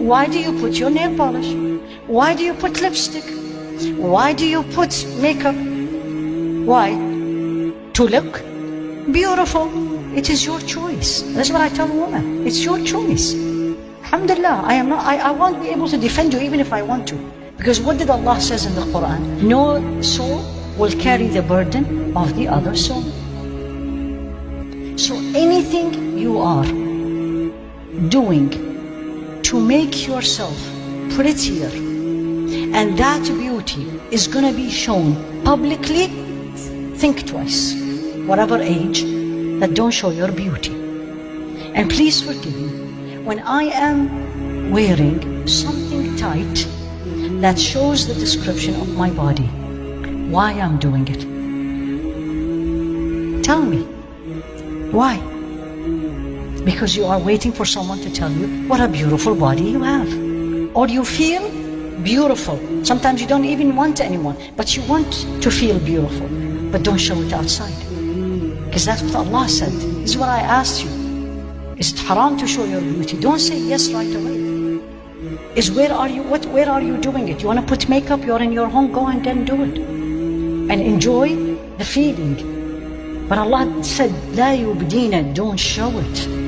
Why do you put your nail polish? Why do you put lipstick? Why do you put makeup? Why? To look beautiful. It is your choice. That's what I tell a woman. It's your choice. Alhamdulillah, I won't be able to defend you even if I want to. Because what did Allah says in the Quran? No soul will carry the burden of the other soul. So anything you are doing to make yourself prettier, and that beauty is going to be shown publicly, think twice. Whatever age, that don't show your beauty. And please forgive me, when I am wearing something tight that shows the description of my body, why I'm doing it? Tell me. Why? Because you are waiting for someone to tell you what a beautiful body you have. Or you feel beautiful. Sometimes you don't even want anyone, but you want to feel beautiful. But don't show it outside. Because that's what Allah said. This is what I asked you. Is it haram to show your beauty? Don't say yes right away. Is where are you doing it? You want to put makeup, you're in your home, go and then do it. And enjoy the feeling. But Allah said, La yubdina, don't show it.